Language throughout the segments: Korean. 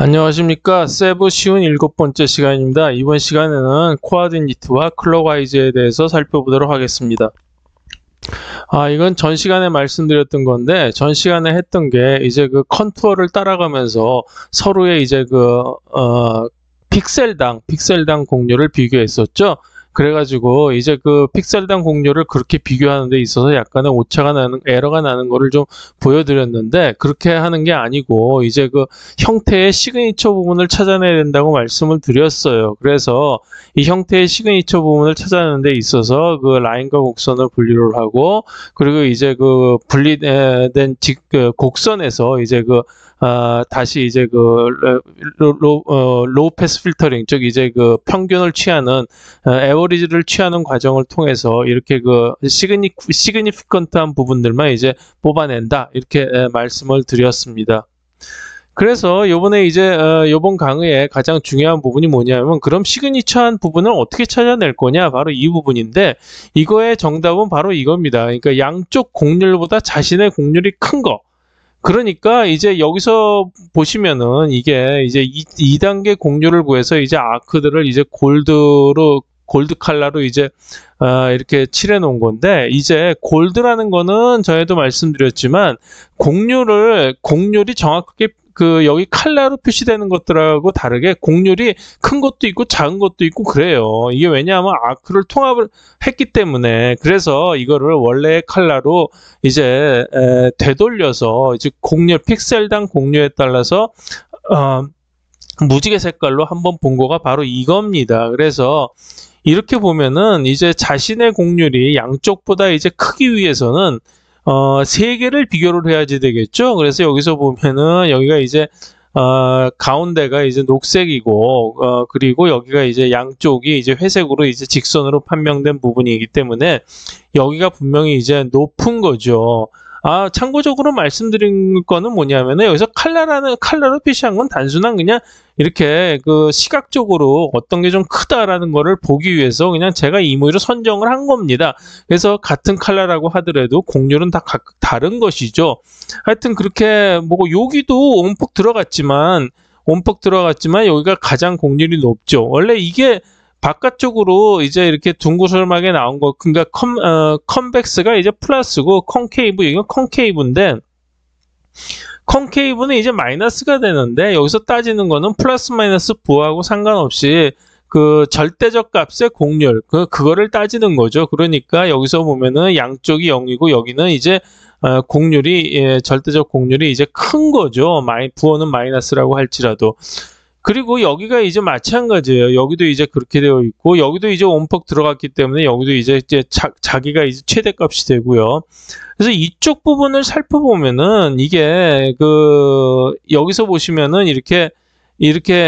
안녕하십니까. 세부 쉬운 7번째 시간입니다. 이번 시간에는 코아디니트와 클럭와이즈에 대해서 살펴보도록 하겠습니다. 이건 전 시간에 말씀드렸던 건데, 전 시간에 했던 게 이제 그 컨투어를 따라가면서 서로의 이제 픽셀당 공률을 비교했었죠. 그래가지고 이제 그 픽셀당 공률을 그렇게 비교하는 데 있어서 약간의 에러가 나는 거를 좀 보여드렸는데, 그렇게 하는 게 아니고 이제 그 형태의 시그니처 부분을 찾아내야 된다고 말씀을 드렸어요. 그래서 이 형태의 시그니처 부분을 찾아내는 데 있어서 그 라인과 곡선을 분리를 하고, 그리고 이제 그 분리된 곡선에서 이제 다시 이제 로우 패스 필터링, 즉 이제 그 평균을 취하는, 에버리지를 취하는 과정을 통해서 이렇게 그 시그니피컨트한 부분들만 이제 뽑아낸다, 이렇게 말씀을 드렸습니다. 그래서 요번에 이제 요번 강의에 가장 중요한 부분이 뭐냐면, 그럼 시그니처한 부분을 어떻게 찾아낼 거냐, 바로 이 부분인데, 이거의 정답은 바로 이겁니다. 그러니까 양쪽 곡률보다 자신의 곡률이 큰 거. 그러니까 이제 여기서 보시면은 이게 이제 2단계 곡률을 구해서 이제 아크들을 이제 골드 컬러로 이제 이렇게 칠해 놓은 건데, 이제 골드라는 거는 전에도 말씀드렸지만 곡률이 정확하게 여기 컬러로 표시되는 것들하고 다르게 곡률이 큰 것도 있고 작은 것도 있고 그래요. 이게 왜냐하면 아크를 통합을 했기 때문에. 그래서 이거를 원래의 컬러로 이제 되돌려서 이제 픽셀당 곡률에 따라서 무지개 색깔로 한번 본 거가 바로 이겁니다. 그래서 이렇게 보면은 이제 자신의 곡률이 양쪽보다 이제 크기 위해서는 3개를 비교를 해야지 되겠죠. 그래서 여기서 보면은 여기가 이제 가운데가 이제 녹색이고, 그리고 여기가 이제 양쪽이 이제 회색으로 이제 직선으로 판명된 부분이기 때문에 여기가 분명히 이제 높은 거죠. 참고적으로 말씀드린 거는 뭐냐면은, 여기서 컬러로 표시한 건 단순한 그냥 이렇게 그 시각적으로 어떤 게 좀 크다라는 거를 보기 위해서 그냥 제가 임의로 선정을 한 겁니다. 그래서 같은 컬러라고 하더라도 곡률은 다 각각 다른 것이죠. 하여튼 그렇게 뭐고, 여기도 온폭 들어갔지만 여기가 가장 곡률이 높죠. 원래 이게 바깥쪽으로 이제 이렇게 둥그스름하게 나온 거, 그러니까 컨벡스가 이제 플러스고, 이건 컨케이브인데, 컨케이브는 이제 마이너스가 되는데, 여기서 따지는 거는 플러스 마이너스 부호하고 상관없이 그 절대적 값의 곡률, 그거를 따지는 거죠. 그러니까 여기서 보면은 양쪽이 0이고 여기는 이제 절대적 곡률이 이제 큰 거죠. 부호는 마이너스라고 할지라도. 그리고 여기가 이제 마찬가지예요. 여기도 이제 그렇게 되어 있고, 여기도 이제 온폭 들어갔기 때문에 여기도 이제 자기가 이제 최대값이 되고요. 그래서 이쪽 부분을 살펴보면은 이게 여기서 보시면은 이렇게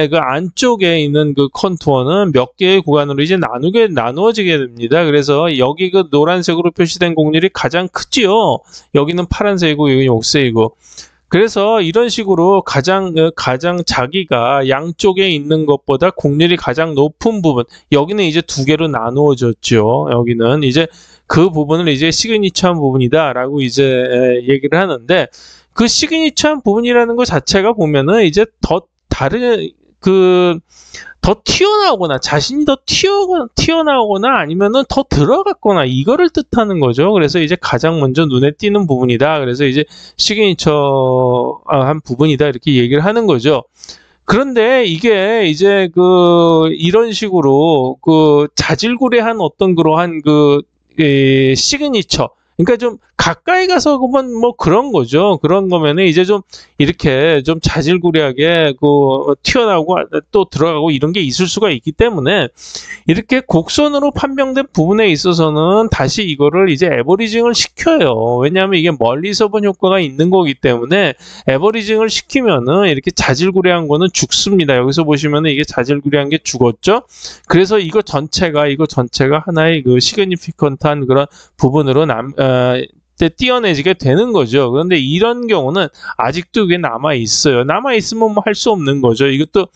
그 안쪽에 있는 그 컨투어는 몇 개의 구간으로 이제 나누어지게 됩니다. 그래서 여기 그 노란색으로 표시된 곡률이 가장 크지요. 여기는 파란색이고 여기는 녹색이고. 그래서 이런 식으로 가장 자기가 양쪽에 있는 것보다 곡률이 가장 높은 부분, 여기는 이제 2개로 나누어졌죠. 여기는 이제 그 부분을 이제 시그니처한 부분이다라고 이제 얘기를 하는데, 그 시그니처한 부분이라는 것 자체가 보면은 이제 더 튀어나오거나, 자신이 더 튀어나오거나 아니면은 더 들어갔거나, 이거를 뜻하는 거죠. 그래서 이제 가장 먼저 눈에 띄는 부분이다. 그래서 이제 시그니처한 부분이다, 이렇게 얘기를 하는 거죠. 그런데 이게 이제 이런 식으로 자질구레한 어떤 그러한 시그니처, 그러니까 좀 가까이 가서 보면 뭐 그런 거죠. 그런 거면은 이제 좀 이렇게 좀 자질구레하게 튀어나오고 또 들어가고 이런 게 있을 수가 있기 때문에, 이렇게 곡선으로 판명된 부분에 있어서는 다시 이거를 이제 에버리징을 시켜요. 왜냐하면 이게 멀리서 본 효과가 있는 거기 때문에 에버리징을 시키면은 이렇게 자질구레한 거는 죽습니다. 여기서 보시면은 이게 자질구레한 게 죽었죠. 그래서 이거 전체가 하나의 그 시그니피컨트한 그런 부분으로 띄어내지게 되는 거죠. 그런데 이런 경우는 아직도 이게 남아 있어요. 남아 있으면 뭐 할 수 없는 거죠. 이것도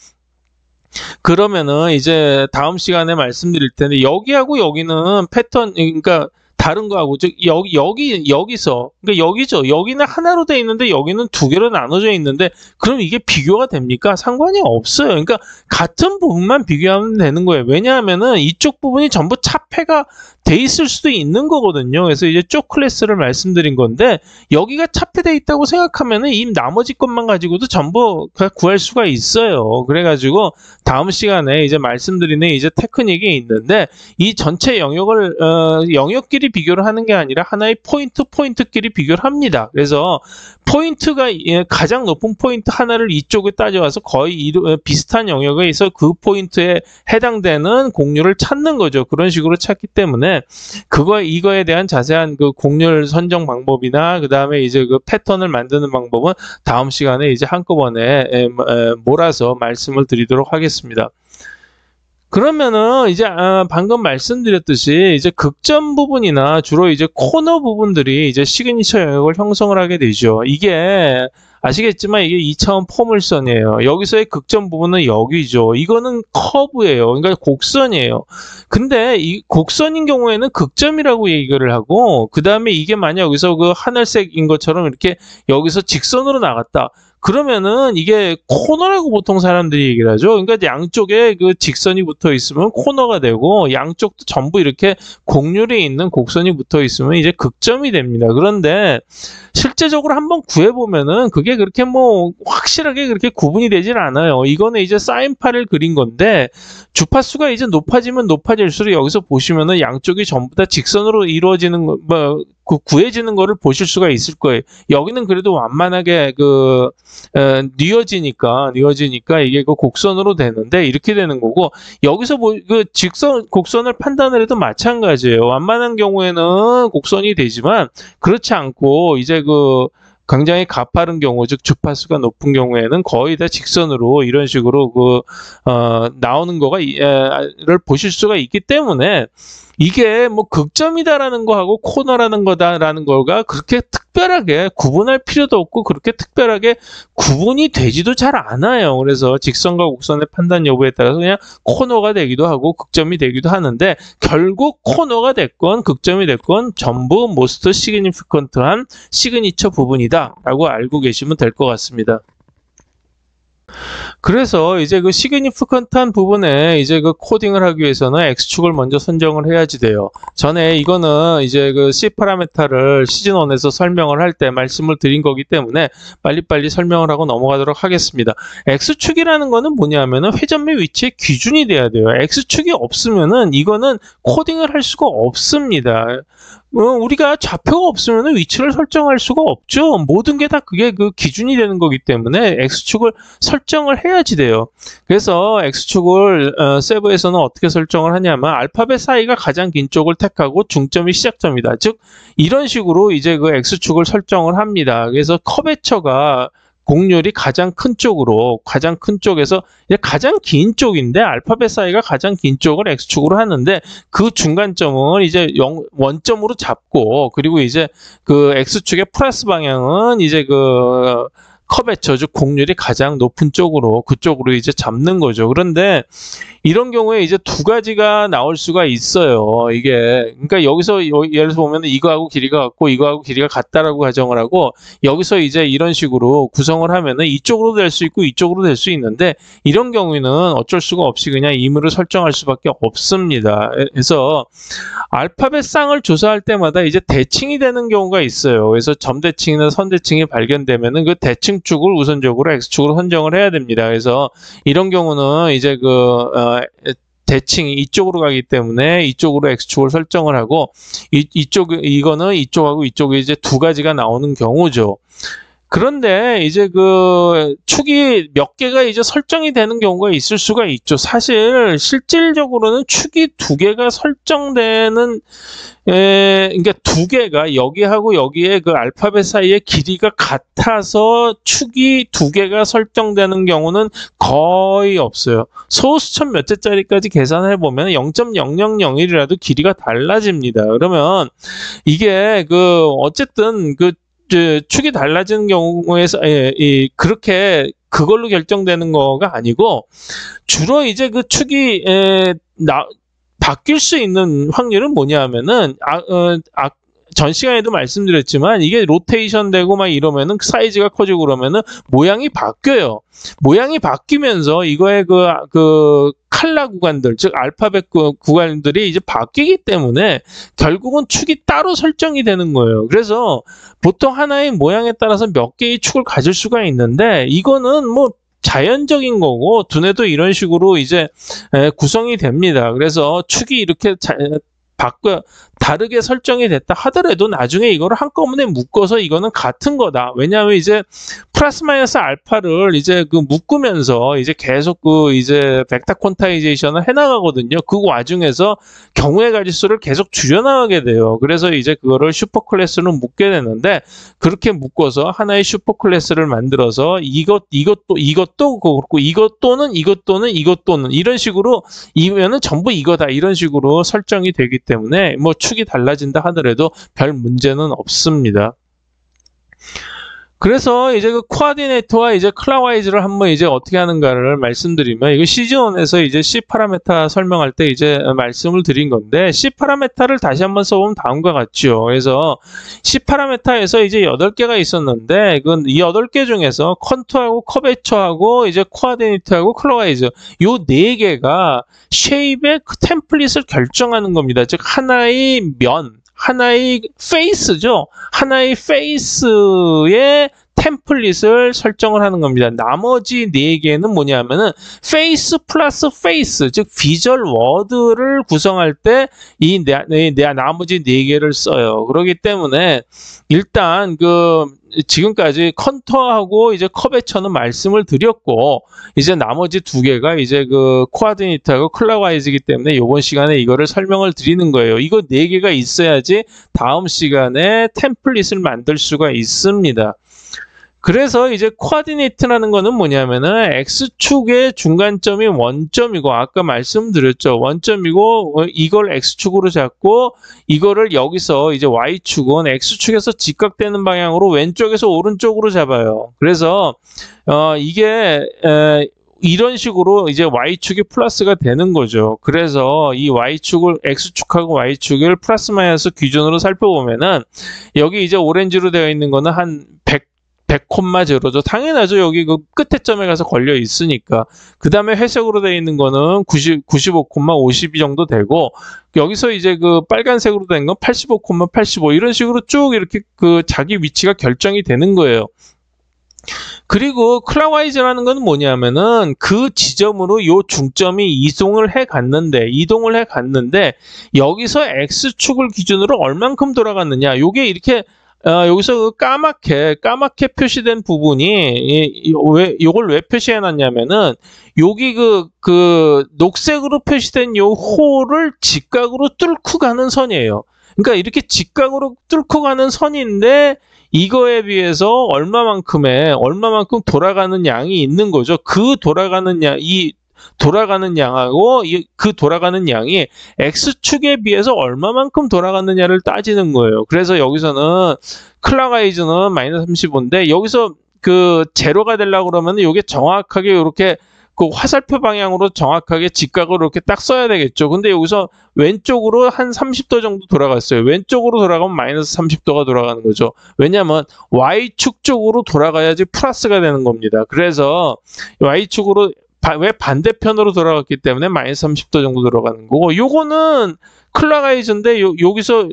그러면은 이제 다음 시간에 말씀드릴 텐데, 여기하고 여기는 패턴, 그러니까 다른 거하고 즉 여기서 그러니까 여기죠. 여기는 하나로 돼 있는데 여기는 두 개로 나눠져 있는데 그럼 이게 비교가 됩니까? 상관이 없어요. 그러니까 같은 부분만 비교하면 되는 거예요. 왜냐하면은 이쪽 부분이 전부 차폐가 돼 있을 수도 있는 거거든요. 그래서 이제 쪽 클래스를 말씀드린 건데 여기가 차폐돼 있다고 생각하면은 이 나머지 것만 가지고도 전부 구할 수가 있어요. 그래가지고 다음 시간에 이제 말씀드리는 이제 테크닉이 있는데 이 전체 영역을 영역끼리 비교를 하는 게 아니라 하나의 포인트끼리 비교를 합니다. 그래서 포인트가 가장 높은 포인트 하나를 이쪽에 따져와서 거의 비슷한 영역에서 그 포인트에 해당되는 곡률을 찾는 거죠. 그런 식으로 찾기 때문에 이거에 대한 자세한 그 곡률 선정 방법이나 그 다음에 이제 그 패턴을 만드는 방법은 다음 시간에 이제 한꺼번에 몰아서 말씀을 드리도록 하겠습니다. 그러면은 이제 방금 말씀드렸듯이 이제 극점 부분이나 주로 이제 코너 부분들이 이제 시그니처 영역을 형성을 하게 되죠. 이게 아시겠지만 이게 2차원 포물선이에요. 여기서의 극점 부분은 여기죠. 이거는 커브예요. 그러니까 곡선이에요. 근데 이 곡선인 경우에는 극점이라고 얘기를 하고 그 다음에 이게 만약 여기서 그 하늘색인 것처럼 이렇게 여기서 직선으로 나갔다. 그러면은 이게 코너라고 보통 사람들이 얘기를 하죠. 그러니까 양쪽에 그 직선이 붙어 있으면 코너가 되고 양쪽도 전부 이렇게 곡률이 있는 곡선이 붙어 있으면 이제 극점이 됩니다. 그런데 실제적으로 한번 구해보면은 그게 그렇게 뭐 확실하게 그렇게 구분이 되질 않아요. 이거는 이제 사인파를 그린 건데 주파수가 이제 높아지면 높아질수록 여기서 보시면은 양쪽이 전부 다 직선으로 이루어지는 구해지는 거를 보실 수가 있을 거예요. 여기는 그래도 완만하게 뉘어지니까 이게 그 곡선으로 되는데 이렇게 되는 거고 여기서 곡선을 판단을 해도 마찬가지예요. 완만한 경우에는 곡선이 되지만 그렇지 않고 이제 굉장히 가파른 경우, 즉 주파수가 높은 경우에는 거의 다 직선으로 이런 식으로 나오는 를 보실 수가 있기 때문에 이게 뭐 극점이다라는 거하고 코너라는 거다라는 거가 그렇게 특별하게 구분할 필요도 없고 그렇게 특별하게 구분이 되지도 잘 않아요. 그래서 직선과 곡선의 판단 여부에 따라서 그냥 코너가 되기도 하고 극점이 되기도 하는데 결국 코너가 됐건 극점이 됐건 전부 모스트 시그니피컨트한 시그니처 부분이다 라고 알고 계시면 될 것 같습니다. 그래서 이제 그 시그니피컨트한 부분에 이제 그 코딩을 하기 위해서는 X축을 먼저 선정을 해야지 돼요. 전에 이거는 이제 그 C 파라메타를 시즌 1에서 설명을 할 때 말씀을 드린 거기 때문에 빨리빨리 설명을 하고 넘어가도록 하겠습니다. X축이라는 거는 뭐냐면은 회전매 위치의 기준이 돼야 돼요. X축이 없으면은 이거는 코딩을 할 수가 없습니다. 우리가 좌표가 없으면 위치를 설정할 수가 없죠. 모든 게 다 그게 그 기준이 되는 거기 때문에 X축을 설정을 해야지 돼요. 그래서 X축을 세브에서는 어떻게 설정을 하냐면 알파벳 사이가 가장 긴 쪽을 택하고 중점이 시작점이다. 즉 이런 식으로 이제 그 X축을 설정을 합니다. 그래서 커베처가 곡률이 가장 큰 쪽에서 이제 가장 긴 쪽인데 알파벳 사이가 가장 긴 쪽을 X축으로 하는데 그 중간점은 이제 원점으로 잡고 그리고 이제 그 X축의 플러스 방향은 이제 커베처, 즉 곡률이 가장 높은 쪽으로 그쪽으로 이제 잡는 거죠. 그런데 이런 경우에 이제 두 가지가 나올 수가 있어요. 이게 그러니까 여기서 예를 들어서 보면 이거하고 길이가 같고 이거하고 길이가 같다라고 가정을 하고 여기서 이제 이런 식으로 구성을 하면은 이쪽으로 될 수 있고 이쪽으로 될 수 있는데 이런 경우에는 어쩔 수가 없이 그냥 임의로 설정할 수밖에 없습니다. 그래서 알파벳 쌍을 조사할 때마다 이제 대칭이 되는 경우가 있어요. 그래서 점대칭이나 선대칭이 발견되면은 그 대칭 축을 우선적으로 X축으로 선정을 해야 됩니다. 그래서 이런 경우는 이제 대칭이 이쪽으로 가기 때문에 이쪽으로 X축을 설정을 하고 이거는 이쪽하고 이쪽에 이제 두 가지가 나오는 경우죠. 그런데 이제 축이 몇 개가 이제 설정이 되는 경우가 있을 수가 있죠. 사실 실질적으로는 축이 두 개가 설정되는 그러니까 두 개가 여기하고 여기에 그 알파벳 사이의 길이가 같아서 축이 두 개가 설정되는 경우는 거의 없어요. 소수점 몇 개짜리까지 계산해 보면 0.0001이라도 길이가 달라집니다. 그러면 이게 어쨌든 축이 달라지는 경우에서 그렇게 그걸로 결정되는 거가 아니고 주로 이제 축이 바뀔 수 있는 확률은 뭐냐면은 전 시간에도 말씀드렸지만 이게 로테이션 되고 막 이러면은 사이즈가 커지고 그러면은 모양이 바뀌어요. 모양이 바뀌면서 이거의 그 칼라 구간들, 즉 알파벳 구간들이 이제 바뀌기 때문에 결국은 축이 따로 설정이 되는 거예요. 그래서 보통 하나의 모양에 따라서 몇 개의 축을 가질 수가 있는데 이거는 뭐 자연적인 거고 두뇌도 이런 식으로 이제 구성이 됩니다. 그래서 축이 이렇게 다르게 설정이 됐다 하더라도 나중에 이거를 한꺼번에 묶어서 이거는 같은 거다. 왜냐하면 이제 플러스 마이너스 알파를 이제 묶으면서 이제 계속 이제 벡터 퀀타이제이션을 해나가거든요. 그 와중에서 경우의 가지수를 계속 줄여나가게 돼요. 그래서 이제 그거를 슈퍼 클래스로 묶게 되는데 그렇게 묶어서 하나의 슈퍼 클래스를 만들어서 이것도 그렇고 이것 또는 이런 식으로 이면은 전부 이거다 이런 식으로 설정이 되기 때문에 뭐 축이 달라진다 하더라도 별 문제는 없습니다. 그래서 이제 그 코어디네이터와 이제 클락와이즈를 한번 이제 어떻게 하는가를 말씀드리면 이거 시즌1에서 이제 C 파라메타 설명할 때 이제 말씀을 드린 건데 C 파라메타를 다시 한번 써보면 다음과 같죠. 그래서 C 파라메타에서 이제 8개가 있었는데 이 8개 중에서 컨투어하고 커베처하고 이제 코어디네이터하고 클락와이즈 요 4개가 쉐입의 그 템플릿을 결정하는 겁니다. 즉 하나의 하나의 페이스죠. 하나의 페이스의 템플릿을 설정을 하는 겁니다. 나머지 4개는 뭐냐면은 페이스 플러스 페이스, 즉 비주얼 워드를 구성할 때 이 나머지 4개를 써요. 그렇기 때문에 일단 지금까지 컨투어하고 이제 커베처는 말씀을 드렸고 이제 나머지 2개가 이제 코어디네이터하고 클락와이즈이기 때문에 이번 시간에 이거를 설명을 드리는 거예요. 이거 4개가 있어야지 다음 시간에 템플릿을 만들 수가 있습니다. 그래서 이제 코어디네이트라는 거는 뭐냐면은 X축의 중간점이 원점이고 아까 말씀드렸죠. 원점이고 이걸 X축으로 잡고 이거를 여기서 이제 Y축은 X축에서 직각되는 방향으로 왼쪽에서 오른쪽으로 잡아요. 그래서 이게 이런 식으로 이제 Y축이 플러스가 되는 거죠. 그래서 이 Y축을 X축하고 Y축을 플러스 마이너스 기준으로 살펴보면은 여기 이제 오렌지로 되어 있는 거는 한 100,0죠. 당연하죠. 여기 끝에 점에 가서 걸려 있으니까. 그 다음에 회색으로 되어 있는 거는 95,52 정도 되고, 여기서 이제 빨간색으로 된 건 85,85 이런 식으로 쭉 이렇게 자기 위치가 결정이 되는 거예요. 그리고 클락와이즈라는 건 뭐냐면은 그 지점으로 요 중점이 이동을 해 갔는데 여기서 X축을 기준으로 얼만큼 돌아갔느냐. 요게 이렇게 여기서 까맣게 표시된 부분이 요걸 왜 표시해 놨냐면은 여기 녹색으로 표시된 요 홀을 직각으로 뚫고 가는 선이에요. 그러니까 이렇게 직각으로 뚫고 가는 선인데 이거에 비해서 얼마만큼 돌아가는 양이 있는 거죠. 돌아가는 양하고 돌아가는 양이 X축에 비해서 얼마만큼 돌아갔느냐를 따지는 거예요. 그래서 여기서는 클락와이즈는 마이너스 35인데 여기서 제로가 되려고 그러면 이게 정확하게 이렇게 화살표 방향으로 정확하게 직각으로 이렇게 딱 써야 되겠죠. 근데 여기서 왼쪽으로 한 30도 정도 돌아갔어요. 왼쪽으로 돌아가면 마이너스 30도가 돌아가는 거죠. 왜냐하면 Y축 쪽으로 돌아가야지 플러스가 되는 겁니다. 그래서 Y축으로 왜 반대편으로 돌아갔기 때문에 마이너스 30도 정도 돌아가는 거고, 요거는 클락와이즈인데 여기서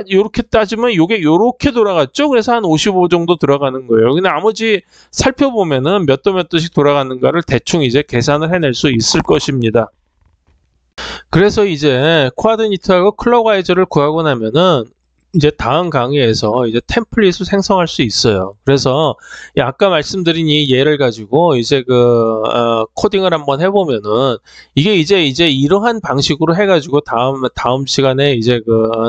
요렇게 따지면 요게 요렇게 돌아갔죠. 그래서 한 55 정도 돌아가는 거예요. 근데 나머지 살펴보면은 몇 도씩 돌아가는가를 대충 이제 계산을 해낼 수 있을 것입니다. 그래서 이제 코어디네이터하고 클락와이즈를 구하고 나면은 이제 다음 강의에서 이제 템플릿을 생성할 수 있어요. 그래서 아까 말씀드린 이 예를 가지고 이제 코딩을 한번 해보면은 이게 이제 이러한 방식으로 해가지고 다음 시간에 이제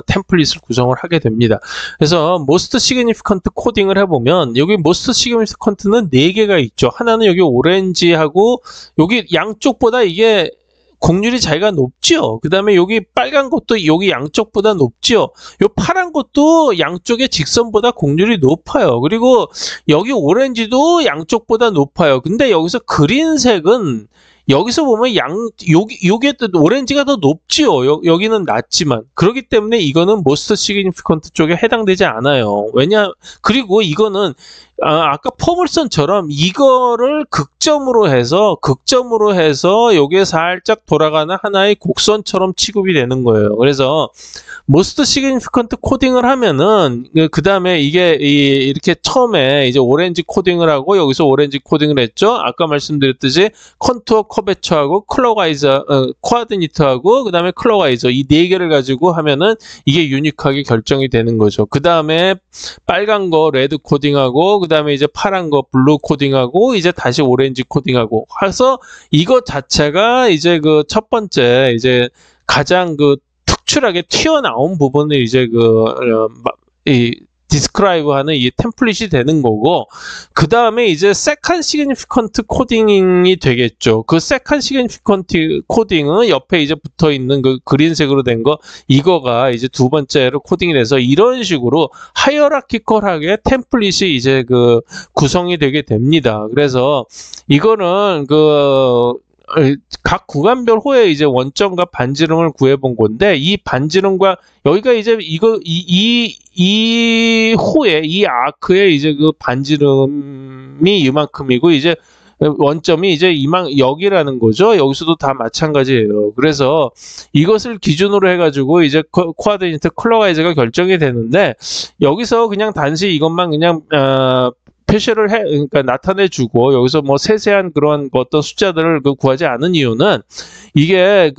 템플릿을 구성을 하게 됩니다. 그래서 most significant 코딩을 해보면 여기 most significant는 4개가 있죠. 하나는 여기 오렌지하고 여기 양쪽보다 이게 공률이 자기가 높죠. 그 다음에 여기 빨간 것도 여기 양쪽보다 높죠. 요 파란 것도 양쪽의 직선보다 곡률이 높아요. 그리고 여기 오렌지도 양쪽보다 높아요. 근데 여기서 그린색은 여기서 보면 요게 또 오렌지가 더 높지요. 여기는 낮지만. 그렇기 때문에 이거는 most significant 쪽에 해당되지 않아요. 그리고 이거는 아까 포물선처럼 이거를 극점으로 해서 요게 살짝 돌아가는 하나의 곡선처럼 취급이 되는 거예요. 그래서 most significant 코딩을 하면은 그 다음에 이게 이렇게 처음에 이제 오렌지 코딩을 하고 여기서 오렌지 코딩을 했죠. 아까 말씀드렸듯이 컨투어 커베처하고 클럭와이저 코아디니트하고 그 다음에 클럭와이저 이 네 개를 가지고 하면은 이게 유니크하게 결정이 되는 거죠. 그 다음에 빨간 거 레드 코딩하고 그 다음에 이제 파란 거 블루 코딩하고 이제 다시 오렌지 코딩하고 해서 이것 자체가 이제 그 첫 번째 이제 가장 그 특출하게 튀어나온 부분을 이제 이 디스크라이브하는 이 템플릿이 되는 거고, 그 다음에 이제 second significant 코딩이 되겠죠. 그 second significant 코딩은 옆에 이제 붙어 있는 그 그린색으로 된 거, 이거가 이제 두 번째로 코딩이 돼서 이런 식으로 하이어라키컬하게 템플릿이 이제 그 구성이 되게 됩니다. 그래서 이거는 각 구간별 호의 이제 원점과 반지름을 구해본 건데, 이 반지름과 여기가 이제 이 호의 이 아크의 이제 그 반지름이 이만큼이고 이제 원점이 이제 여기라는 거죠. 여기서도 다 마찬가지예요. 그래서 이것을 기준으로 해가지고 이제 코아디니트 클럭와이즈가 결정이 되는데, 여기서 그냥 단지 이것만 그냥 표시를 그러니까 나타내주고 여기서 뭐 세세한 그런 어떤 숫자들을 구하지 않은 이유는 이게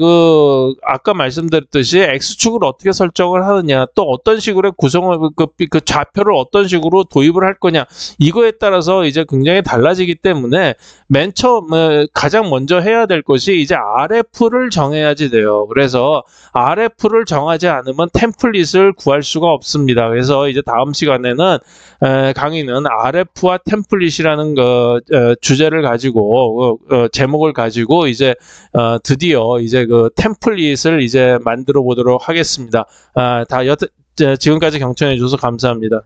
아까 말씀드렸듯이 X축을 어떻게 설정을 하느냐, 또 어떤 식으로 구성을 그 좌표를 어떤 식으로 도입을 할 거냐, 이거에 따라서 이제 굉장히 달라지기 때문에 맨 처음 가장 먼저 해야 될 것이 이제 RF를 정해야지 돼요. 그래서 RF를 정하지 않으면 템플릿을 구할 수가 없습니다. 그래서 이제 다음 시간에는 강의는 RF와 템플릿이라는 주제를 가지고 제목을 가지고 이제 드디어 이제 그 템플릿을 이제 만들어 보도록 하겠습니다. 지금까지 경청해 주셔서 감사합니다.